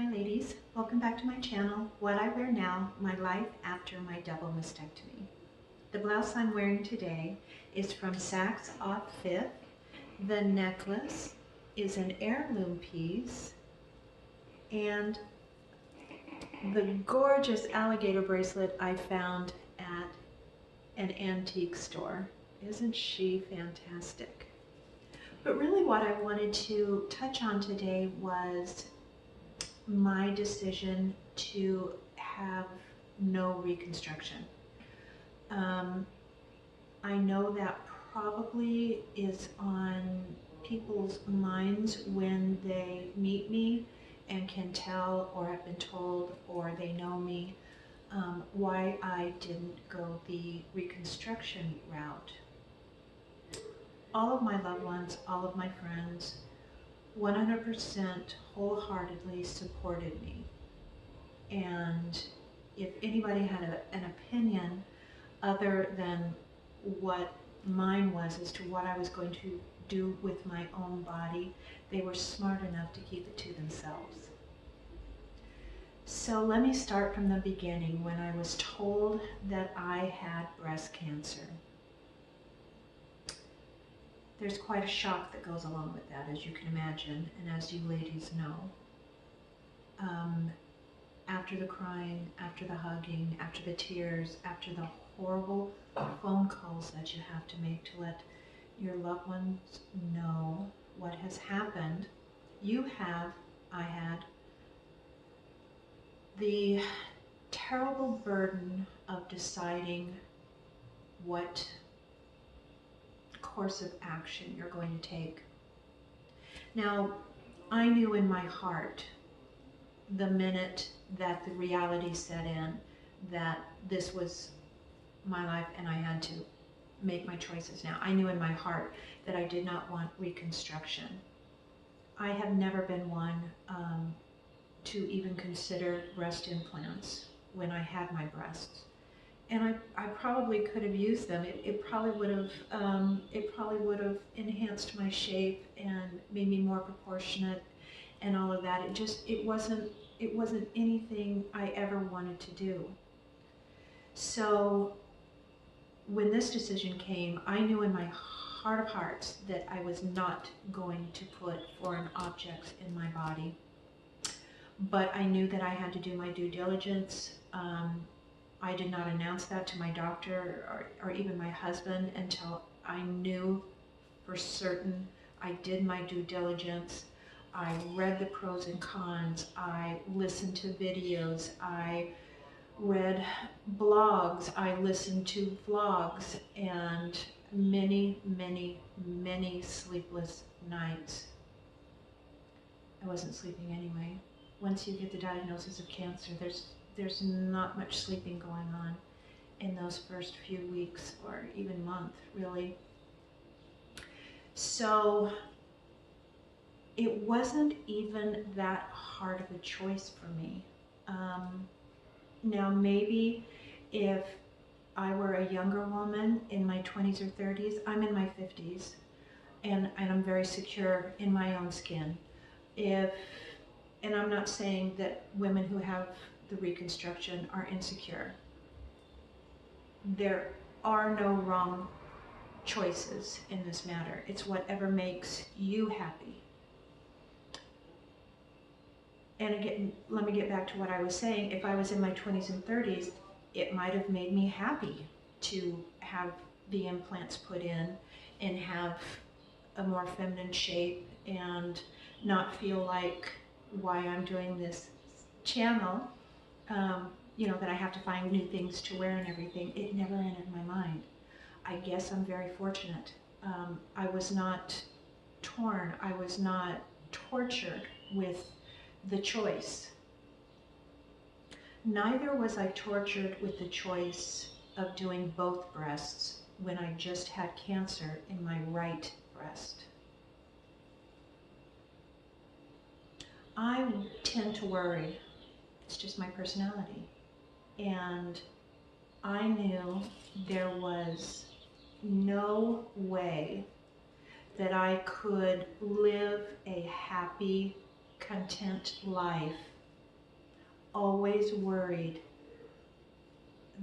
Hi ladies, welcome back to my channel, What I Wear Now, My Life After My Double Mastectomy. The blouse I'm wearing today is from saksofffith. The necklace is an heirloom piece, and the gorgeous alligator bracelet I found at an antique store. Isn't she fantastic? But really what I wanted to touch on today was my decision to have no reconstruction. I know that probably is on people's minds when they meet me and can tell or have been told or they know me why I didn't go the reconstruction route. All of my loved ones, all of my friends, 100% wholeheartedly supported me. And if anybody had an opinion other than what mine was as to what I was going to do with my own body, they were smart enough to keep it to themselves. So let me start from the beginning when I was told that I had breast cancer. There's quite a shock that goes along with that, as you can imagine, and as you ladies know. After the crying, after the hugging, after the tears, after the horrible phone calls that you have to make to let your loved ones know what has happened, I had the terrible burden of deciding what course of action you're going to take. Now, I knew in my heart the minute that the reality set in that this was my life and I had to make my choices now. I knew in my heart that I did not want reconstruction. I have never been one to even consider breast implants when I had my breasts. And I probably could have used them. It probably would have enhanced my shape and made me more proportionate and all of that. It wasn't anything I ever wanted to do. So when this decision came, I knew in my heart of hearts that I was not going to put foreign objects in my body. But I knew that I had to do my due diligence. I did not announce that to my doctor or even my husband until I knew for certain. I did my due diligence. I read the pros and cons. I listened to videos. I read blogs. I listened to vlogs, and many, many, many sleepless nights. I wasn't sleeping anyway. Once you get the diagnosis of cancer, there's not much sleeping going on in those first few weeks or even month, really. So it wasn't even that hard of a choice for me. Now maybe if I were a younger woman in my 20s or 30s, I'm in my 50s, and I'm very secure in my own skin. And I'm not saying that women who have the reconstruction are insecure. There are no wrong choices in this matter. It's whatever makes you happy. And again, let me get back to what I was saying. If I was in my 20s and 30s, it might have made me happy to have the implants put in and have a more feminine shape and not feel like why I'm doing this channel, you know, that I have to find new things to wear and everything. It never entered my mind. I guess I'm very fortunate. I was not torn. I was not tortured with the choice. Neither was I tortured with the choice of doing both breasts when I just had cancer in my right breast. I tend to worry. It's just my personality. And I knew there was no way that I could live a happy, content life always worried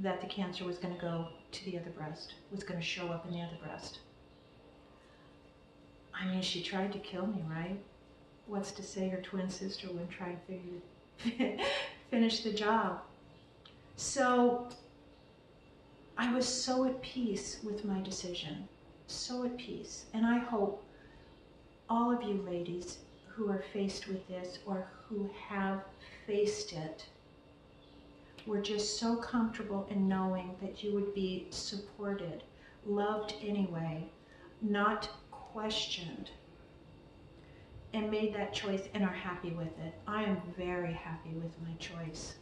that the cancer was going to go to the other breast, was going to show up in the other breast. I mean, she tried to kill me, right? What's to say her twin sister wouldn't try to finish the job? So I was so at peace with my decision, so at peace. And I hope all of you ladies who are faced with this or who have faced it were just so comfortable in knowing that you would be supported, loved anyway, not questioned, and made that choice and are happy with it. I am very happy with my choice.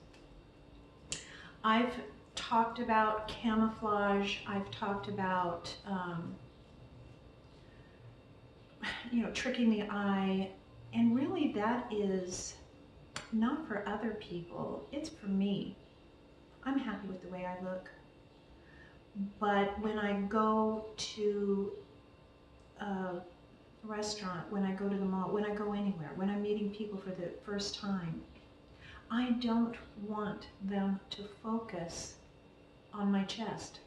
I've talked about camouflage. I've talked about, tricking the eye. And really that is not for other people. It's for me. I'm happy with the way I look. But when I go to a restaurant, when I go to the mall, when I go anywhere, when I'm meeting people for the first time, I don't want them to focus on my chest.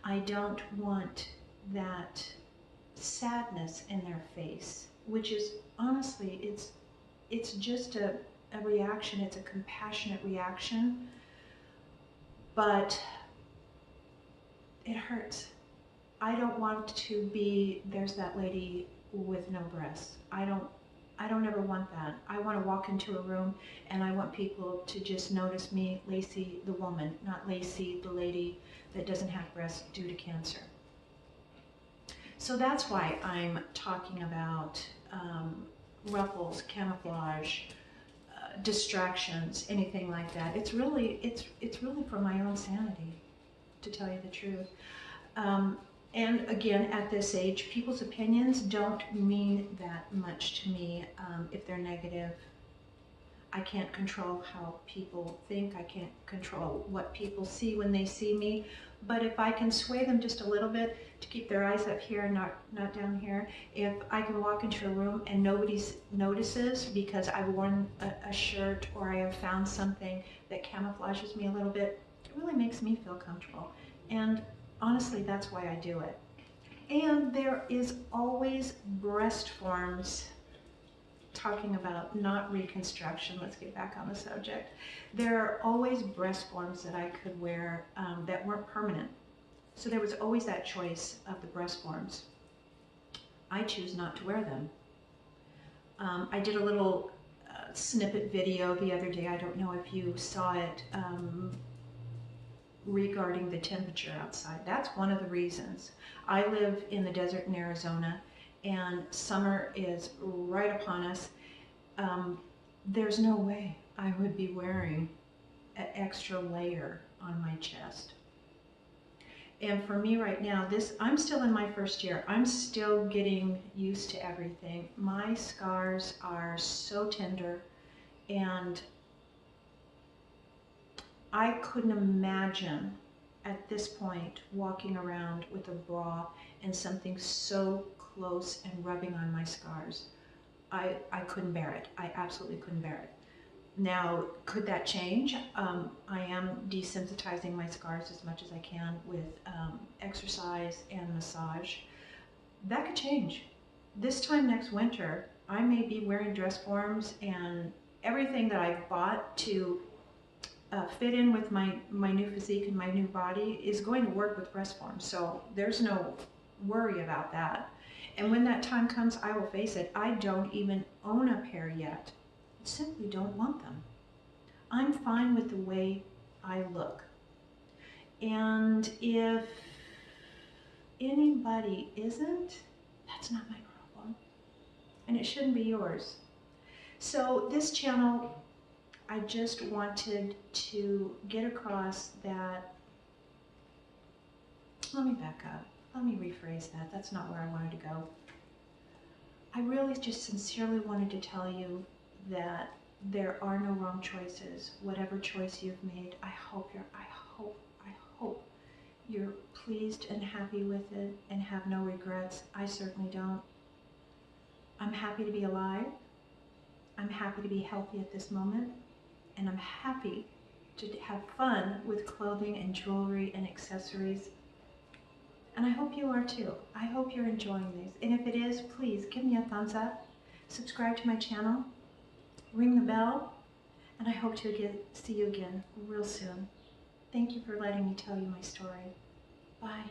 I don't want that sadness in their face, which is honestly, it's just a reaction. It's a compassionate reaction, but it hurts. I don't want to be, there's that lady with no breasts. I don't ever want that. I want to walk into a room and I want people to just notice me, Laci the woman, not Laci the lady that doesn't have breasts due to cancer. So that's why I'm talking about ruffles, camouflage, distractions, anything like that. It's really for my own sanity, to tell you the truth. And again, at this age, people's opinions don't mean that much to me if they're negative. I can't control how people think. I can't control what people see when they see me. But if I can sway them just a little bit to keep their eyes up here and not down here, if I can walk into a room and nobody notices because I've worn a shirt or I have found something that camouflages me a little bit, it really makes me feel comfortable. And honestly, that's why I do it. And there is always breast forms, talking about not reconstruction, let's get back on the subject. There are always breast forms that I could wear that weren't permanent. So there was always that choice of the breast forms. I choose not to wear them. I did a little snippet video the other day, I don't know if you saw it, regarding the temperature outside. That's one of the reasons. I live in the desert in Arizona and summer is right upon us. There's no way I would be wearing an extra layer on my chest. And for me right now, I'm still in my first year. I'm still getting used to everything. My scars are so tender, and I couldn't imagine at this point walking around with a bra and something so close and rubbing on my scars. I couldn't bear it. I absolutely couldn't bear it. Now, could that change? I am desensitizing my scars as much as I can with exercise and massage. That could change. This time next winter, I may be wearing dress forms, and everything that I've bought to fit in with my new physique and my new body is going to work with breast forms. So there's no worry about that. And when that time comes, I will face it. I don't even own a pair yet. I simply don't want them. I'm fine with the way I look. And if anybody isn't, that's not my problem. And it shouldn't be yours. So this channel, I just wanted to get across that, let me back up. Let me rephrase that. That's not where I wanted to go. I really just sincerely wanted to tell you that there are no wrong choices. Whatever choice you've made, I hope you're pleased and happy with it and have no regrets. I certainly don't. I'm happy to be alive. I'm happy to be healthy at this moment. and I'm happy to have fun with clothing and jewelry and accessories. And I hope you are too. I hope you're enjoying these. And if it is, please give me a thumbs up, subscribe to my channel, ring the bell, and I hope to see you again real soon. Thank you for letting me tell you my story. Bye.